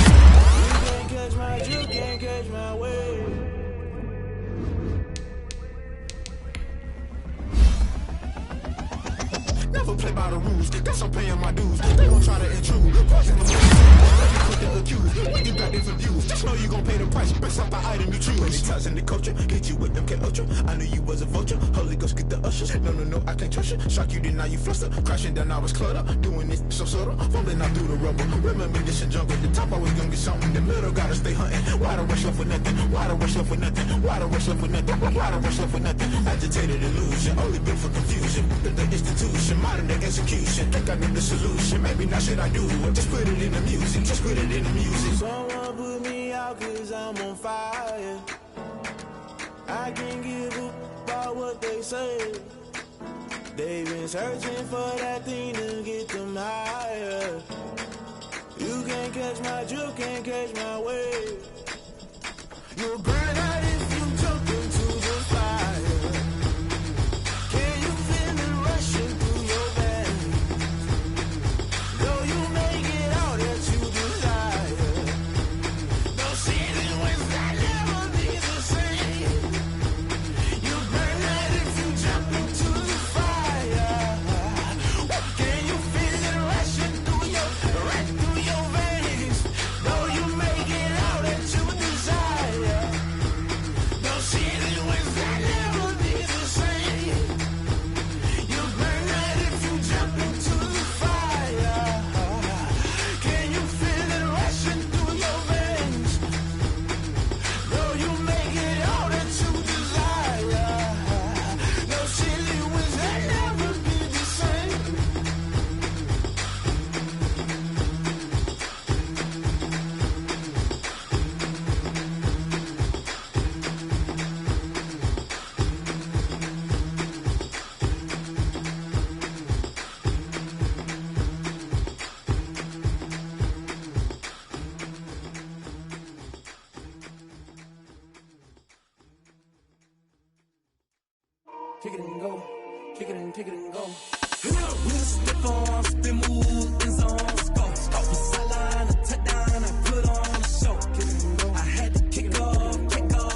can't catch my drift, can't catch my wave. Never play by the rules, guess I'm paying my dues. They gon' try to intrude, poison the quit the accused. When you got different views, just know you gon' pay the price based off the item you choose. Many ties in the culture, hit you with MK Ultra. I knew you was a vulture, Holy Ghost get the ushers. No, I can't trust you. Shock you, then now you fluster. Crashing down, I was cluttered. Doing this so subtle, falling out through the rubble. Remember this a jungle, the top always gonna get something. In the middle, gotta stay hunting. Why the rush left with nothing? Why the rush left with nothing? Why the rush left with nothing? Why the rush left with nothing? Agitated illusion, only built for confusion. The institution, modern day execution. Think I know the solution. Maybe now should I do it? Just put it in the music. Just put it in the music. Someone put me out 'cause I'm on fire. I can't give up about what they say. They've been searching for that thing to get them higher. You can't catch my drift, can't catch my wave. You'll burn out if you jump into the fire. Can you feel it rushing through your veins? Though you may get all that you desire, no season wins that never be the same. You burn out if you jump into the fire. Can you feel it rushing through your veins? Though you may get all that you desire, kick it and go, kick it and go. We'll step on, spin, move, in zone, score. Stop the sideline, a touchdown, I put on a show. Kick it and go. I had to kick off and go.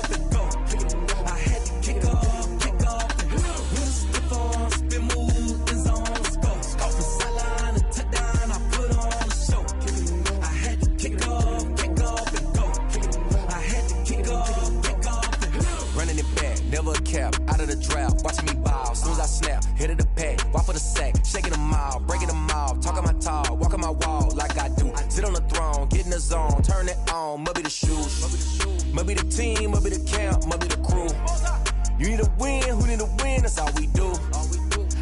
Kick it and go. I had to kick off and go. We'll step on, spin, move, in zone, score. Stop the sideline, a touchdown, I put on a show. Kick it and go. I had to kick off and go. Kick it and go. I had to kick off and go. Running it back, never a cap, out of the drought, watching me ball. Soon as I snap, hit of the pack, walk for the sack, shaking them all, breaking them all, talking my talk, walking my wall like I do. Sit on the throne, get in the zone, turn it on, must be the shoes, must be the team, must be the camp, must be the crew. You need a win, who need a win, that's all we do.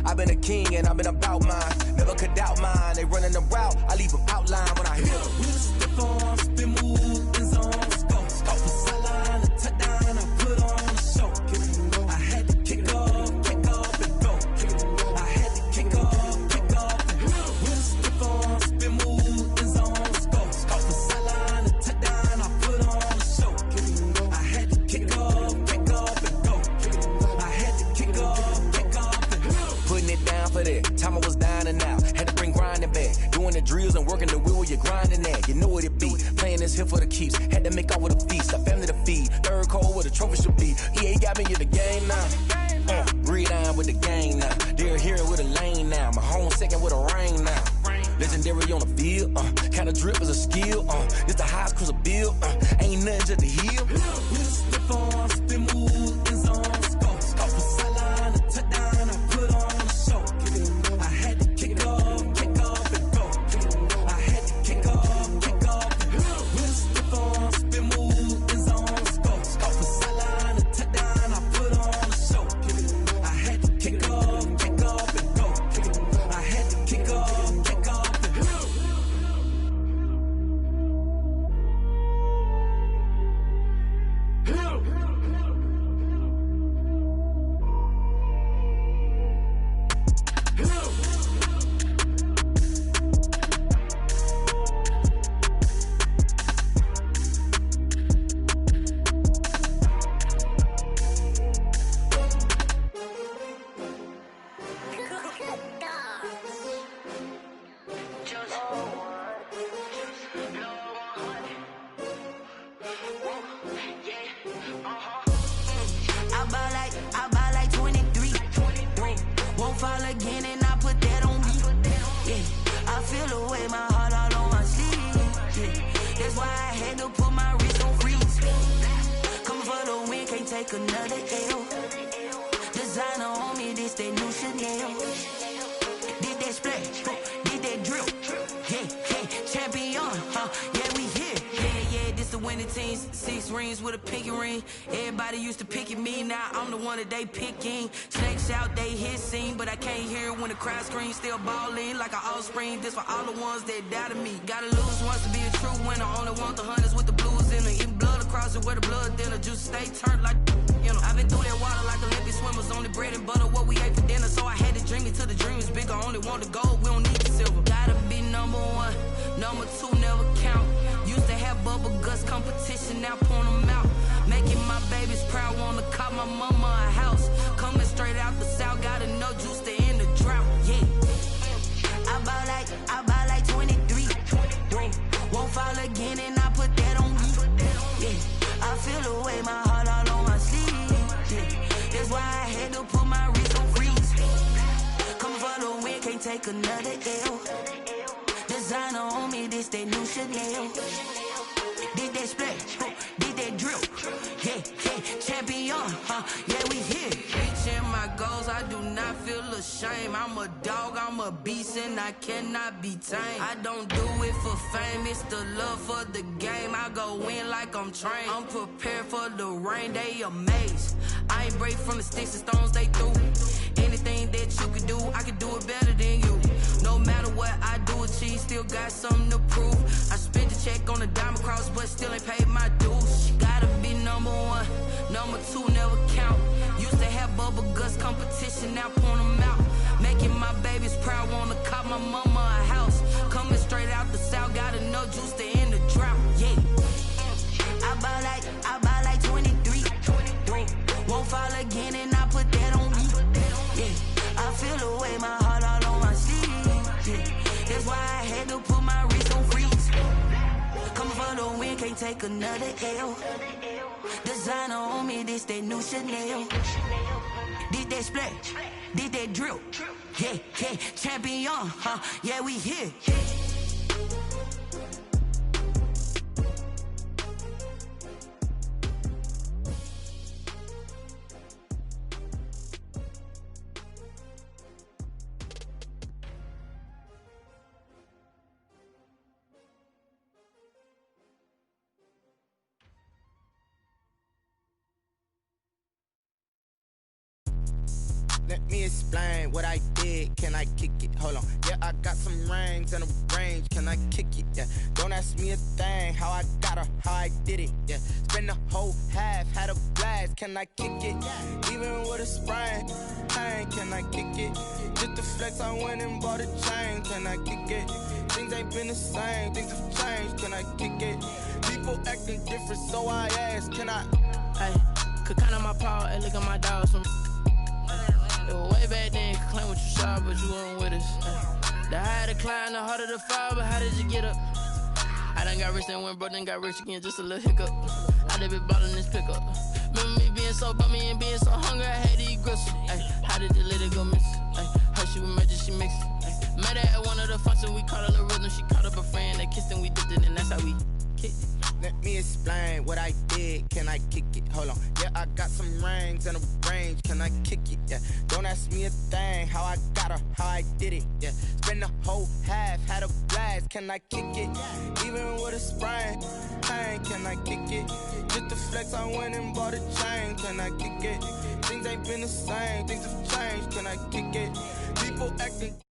I've been a king and I've been about mine, never could doubt mine. They running the route, I leave them outline when I hit them. We'll step on, spin, move, in zone, score. Stop the sideline, a touchdown, I put on a show. Kick it and go. I had to kick off and go. Kick it and go. I had to kick off and go. We'll step on, spin, move, in zone, score. Stop the sideline, a touchdown, I put on a show. Kick it and go. I had to kick off and go. Kick it and go. I had to kick off and go. Putting it down for that, time I was down and out, had to bring grinding back, doing the drills and working the wheel where you're grinding at, you know what it be, playing this here for the keeps, had to make out with a feast, a family to feed, third cold where the trophy should be, EA got me in the game now, breathe on with the gang now, they're here with a lane now, my home second with a ring now, legendary on the field, kind of drip is a skill, it's the highest cruiser bill, ain't nothing just to heal. We'll step on, spin, move, in zone, score. Stop the sideline, a touchdown, I put on a show. Kick it and go. I had to kick off and go. Kick it and go. I had to kick off and go. We'll step on, spin, move, in zone, score. Stop the sideline, a touchdown, I put on a show. Kick it and go. I had to kick off and go. Kick it and go. I had to kick off and go. I buy like 23. Won't fall again and I put that on me. Yeah, I feel the way my heart all on my sleeve. Yeah, that's why I had to put my wrist on freeze. Coming for the win, can't take another L. Designer on me, this that new Chanel. Did that splash, did that drill. Yeah, champion, yeah, we here. Yeah, this the winning team. 6 rings with a pinky ring. Everybody used to pick at me, now I'm the one that they picking. Snakes out, they hit scene, but I can't hear it when the crowd screams. Still ballin' like an offspring. This for all the ones that doubted me. Gotta lose once to be a true winner. Only want the hunters with the blues in it. Eating blood across it where the blood dinner. Juice stay turned like, you know. I've been through that water like Olympic swimmers. Only bread and butter, what we ate for dinner. So I had to dream it till the dream is bigger. Only want the gold, we don't need the silver. Gotta be number 1, number 2 never count. Used to have bubble guts competition, now point them out. Making my babies proud, wanna cop my mama a house. Coming straight out the south, gotta know juice to end the drought. Yeah, I buy like 23. Won't fall again and I put that on me. Yeah, I feel the way my heart all on my sleeve. Yeah, that's why I had to put my wrist on freeze. Coming for the win, can't take another L. Designer on me, this that new Chanel. Did that splash, did that drill. Yeah, champion, yeah, we here. Reaching my goals, I do not feel ashamed. I'm a dog, I'm a beast, and I cannot be tamed. I don't do it for fame, it's the love for the game. I go in like I'm trained. I'm prepared for the rain, they amazed. I ain't break from the sticks and stones they threw. Anything that you could do, I could do it better than you. No matter what I do, achieve, still got something to prove. I spent the check on the diamond cross, but still ain't paid my dues. Gotta be number 1, number 2 never count. Used to have bubble guts competition, now point them out. Making my babies proud, wanna cop my mama a house. Coming straight out the south, gotta know juice to end the drought. Yeah, I buy like 23. Won't fall again and I put that on me. take another L. Designer on me, this that new Chanel. Did that splash, did that drip. Yeah, yeah, champion, huh? Yeah, we here. Let me explain what I did. Can I kick it? Hold on. Yeah, I got some rings and a range. Can I kick it? Yeah. Don't ask me a thing. How I got her, how I did it. Yeah. Spend the whole half, had a blast. Can I kick it? Even with a sprain. Pain, can I kick it? Just to flex, I went and bought a chain. Can I kick it? Things ain't been the same. Things have changed. Can I kick it? People acting different, so I ask. Can I? Hey, could count on my paw and look at my dog. Some it was way back then, could claim what you saw, but you weren't with us. The higher the climb, the harder the fall, but how did you get up? I done got rich and went broke, then got rich again, just a little hiccup. I done been ballin' this pickup. Remember me being so bummy and being so hungry, I had to eat gristle. Ay, how did you let it go miss? Ay, her she was magic, she mixed it. Met her at one of the functions, we caught a little rhythm, she caught up a friend, they kissed and we dipped it, and that's how we kicked it. Let me explain what I did. Can I kick it? Hold on. Yeah, I got some rings and a range. Can I kick it? Yeah. Don't ask me a thing. How I got her, how I did it. Yeah. Spend the whole half, had a blast. Can I kick it? Even with a sprain. Pain, can I kick it? Just to flex, I went and bought a chain. Can I kick it? Things ain't been the same. Things have changed. Can I kick it? People acting.